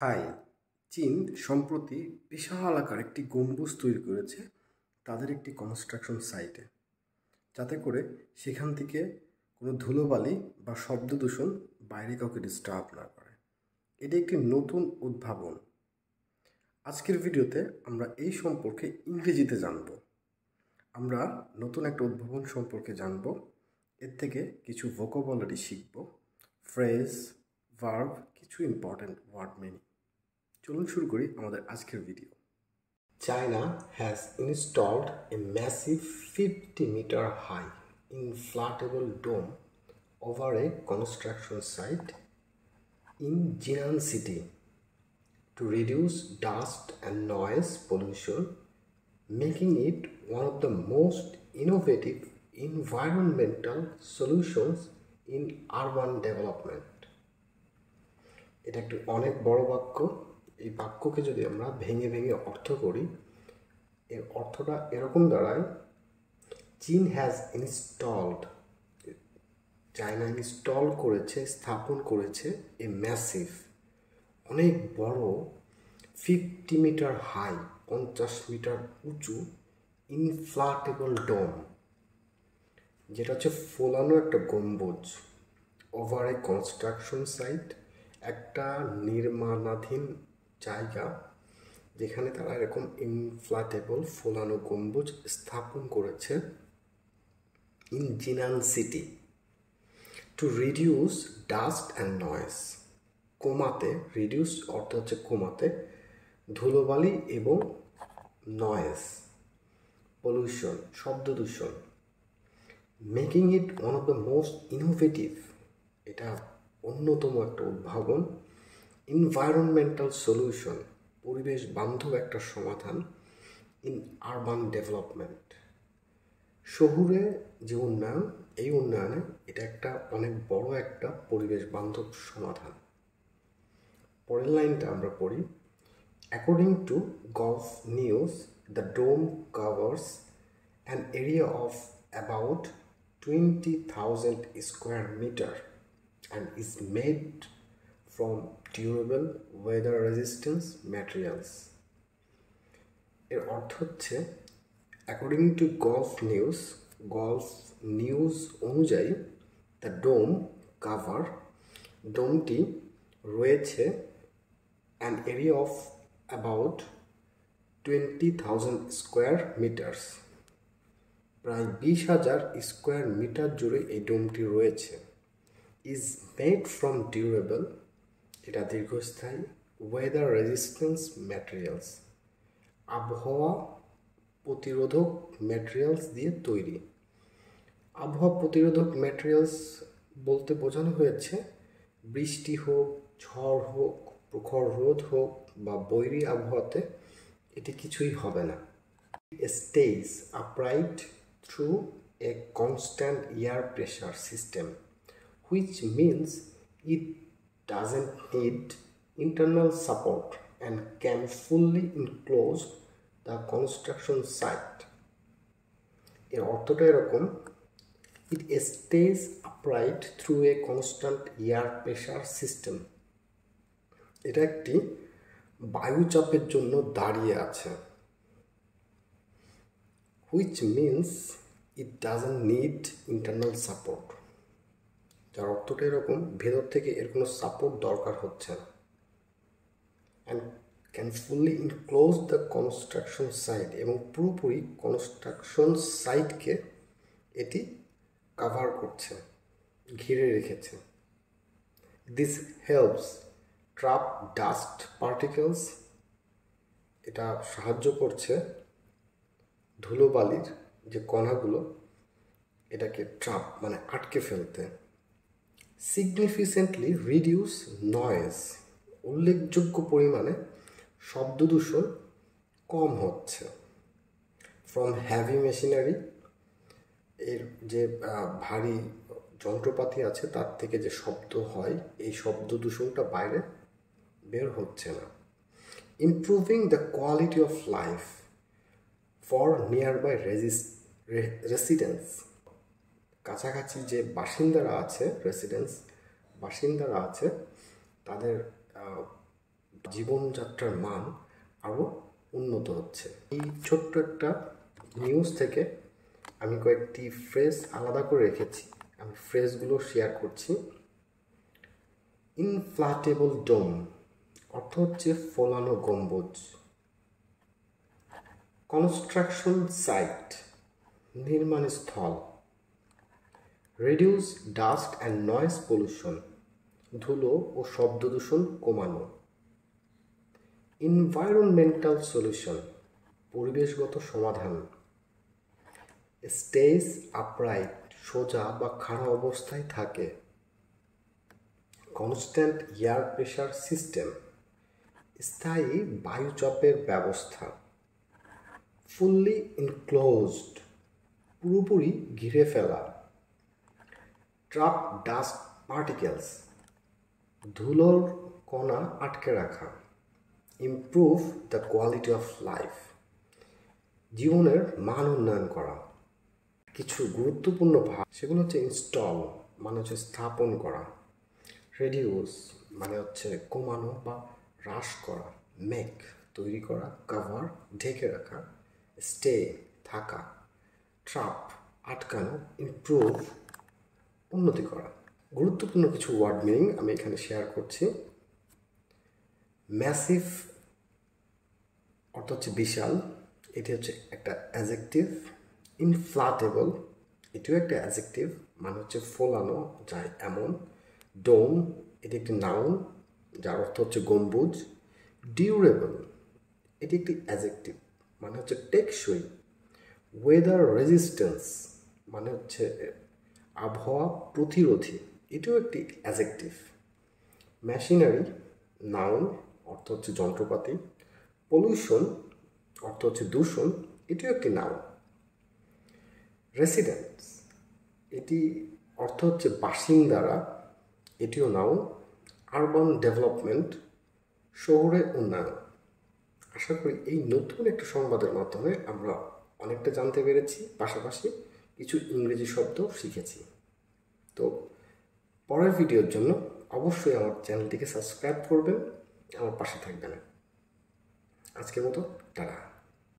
High, চীন সম্প্রতি বিশাল আকার একটি গম্বুজ তৈরি করেছে তাদের একটি কনস্ট্রাকশন সাইটে, যাতে করে সেখান থেকে কোনো ধুলোবালি বা শব্দ দূষণ বাইরে কাউকে ডিস্টার্ব না করে। এটি একটি নতুন উদ্ভাবন। আজকের ভিডিওতে আমরা এই সম্পর্কে ইংরেজিতে জানব। আমরা নতুন একটা উদ্ভাবন সম্পর্কে জানব, এর থেকে কিছু ভোকাবুলারি শিখব, ফ্রেজ, ভার্ব, কিছু ইম্পর্ট্যান্ট ওয়ার্ড মিনিং। চলুন শুরু করি আমাদের আজকের video. China has installed a massive 50-meter high inflatable dome over a construction site in Jinan City to reduce dust and noise pollution, making it one of the most innovative environmental solutions in urban development. এটা একটি অনেক বড় বাক্য। এই বাক্যকে যদি আমরা ভেঙে ভেঙে অর্থ করি, এর অর্থটা এরকম দাঁড়ায়: চীন হ্যাজ ইনস্টলড, চায়না ইনস্টল করেছে, স্থাপন করেছে এ ম্যাসিভ, অনেক বড়, 50 মিটার হাই, 50 মিটার উঁচু, ইনফ্লাটেবল ডোম, যেটা হচ্ছে ফোলানো একটা গম্বুজ, ওভার এ কনস্ট্রাকশন সাইট, একটা নির্মাণাধীন জায়গা যেখানে তারা এরকম ইনফ্লাটেবল ফোলানো গম্বুজ স্থাপন করেছে, in Jinan city, to reduce dust and noise, কমাতে, রিডিউস অর্থ হচ্ছে কমাতে, ধুলোবালি এবং নয়েজ, পলিউশন, শব্দ দূষণ, making it one of the most innovative, এটা অন্যতম একটা উদ্ভাবন, এনভায়রনমেন্টাল সলিউশন, পরিবেশ বান্ধব একটা সমাধান, ইন আরবান ডেভেলপমেন্ট, শহুরে যে উন্নয়ন, এই উন্নয়নে এটা একটা অনেক বড় একটা পরিবেশ বান্ধব সমাধান। পরের লাইনটা আমরা পড়ি: according to Gulf News, the dome covers an area of about 20,000 square meter and is made from durable weather resistance materials. এর অর্থ হচ্ছে, অ্যাকর্ডিং টু গলফ নিউজ অনুযায়ী, দ্য ডোম কাভার, ডোমটি রয়েছে, an area of about 20,000 square meters, প্রায় 20,000 square metre জুড়ে এই ডোমটি রয়েছে, is made from durable, এটা দীর্ঘস্থায়ী, weather resistance materials, আবহাওয়া প্রতিরোধক ম্যাটেরিয়ালস দিয়ে তৈরি। আবহাওয়া প্রতিরোধক ম্যাটেরিয়ালস বলতে বোঝানো হয়েছে বৃষ্টি হোক, ঝড় হোক, প্রখর রোদ হোক বা বৈরী আবহাওয়াতে এটি কিছুই হবে না। Stays upright through a constant air pressure system, which means it doesn't need internal support and can fully enclose the construction site. এর অর্থটা এরকম: it stays upright through a constant air pressure system. এটা একটি বায়ুচাপের জন্য দাঁড়িয়ে আছে, which means it doesn't need internal support. যার অর্থটা এরকম, ভেতর থেকে এর কোনো সাপোর্ট দরকার হচ্ছে না, and can fully enclose the construction site, এবং পুরোপুরি কনস্ট্রাকশন সাইটকে এটি কাভার করছে, ঘিরে রেখেছে। This helps trap dust particles, এটা সাহায্য করছে ধুলোবালির যে কণাগুলো, এটাকে ট্র্যাপ মানে আটকে ফেলতে। সিগনিফিকেন্টলি রিডিউস নয়েজ, উল্লেখযোগ্য পরিমাণে শব্দ দূষণ কম হচ্ছে। ফ্রম হ্যাভি মেশিনারি, এর যে ভারী যন্ত্রপাতি আছে তার থেকে যে শব্দ হয়, এই শব্দ দূষণটা বাইরে বের হচ্ছে না। Improving the quality of life for nearby residence, কাছাকাছি যে বাসিন্দারা আছে, বাসিন্দারা আছে, তাদের জীবনযাত্রার মান আরও উন্নত হচ্ছে। এই ছোট্ট একটা নিউজ থেকে আমি কয়েকটি ফ্রেজ আলাদা করে রেখেছি, আমি ফ্রেজগুলো শেয়ার করছি। ইনফ্ল্যাটেবল ডোম অর্থ হচ্ছে ফোলানো গম্বুজ। কনস্ট্রাকশন সাইট নির্মাণ স্থল। Reduce dust and noise pollution ধুলো ও শব্দ দূষণ কমানো। এনভায়রনমেন্টাল সলিউশন পরিবেশগত সমাধান। স্টেজ আপরাইট সোজা বা খাড়া অবস্থায় থাকে। কনস্ট্যান্ট এয়ার প্রেশার সিস্টেম স্থায়ী বায়ুচাপের ব্যবস্থা। ফুললি ইনক্লোজড পুরোপুরি ঘিরে ফেলা। ট্র্যাপ ডাস্ট পার্টিকেলস ধুলোর কণা আটকে রাখা। Improve the quality of life জীবনের মান উন্নয়ন করা। কিছু গুরুত্বপূর্ণ ভাগ সেগুলো হচ্ছে ইনস্টল মানে হচ্ছে স্থাপন করা। রিডিউস মানে হচ্ছে কমানো বা হ্রাস করা। মেক তৈরি করা। কভার ঢেকে রাখা। স্টে থাকা। ট্র্যাপ আটকানো। ইমপ্রুভ উন্নতি করা। গুরুত্বপূর্ণ কিছু ওয়ার্ড মিনিং আমি এখানে শেয়ার করছি। ম্যাসিভ অর্থ হচ্ছে বিশাল, এটি হচ্ছে একটা অ্যাজেক্টিভ। ইনফ্ল্যাটেবল এটিও একটা অ্যাজেক্টিভ মানে হচ্ছে ফোলানো যায় এমন। ডোম এটি একটি নাউন যার অর্থ হচ্ছে গম্বুজ। ডিউরেবল এটি একটি অ্যাজেক্টিভ মানে হচ্ছে টেকসই। ওয়েদার রেজিস্ট্যান্স মানে হচ্ছে আবহাওয়া প্রতিরোধী, এটিও একটি অ্যাজেক্টিভ। মেশিনারি নাউন অর্থ হচ্ছে যন্ত্রপাতি। পলিউশন অর্থ হচ্ছে দূষণ, এটিও একটি নাউন। রেসিডেন্টস এটি অর্থ হচ্ছে বাসিন্দারা, এটিও নাউন। আরবান ডেভেলপমেন্ট শহুরে উন্নয়ন। আশা করি এই নতুন একটা সংবাদের মাধ্যমে আমরা অনেকটা জানতে পেরেছি, পাশাপাশি কিছু ইংরেজি শব্দ শিখেছি। তো পরের ভিডিওর জন্য অবশ্যই আমার চ্যানেলটিকে সাবস্ক্রাইব করবেন, আমার পাশে থাকবেন। আজকের মতো টাটা।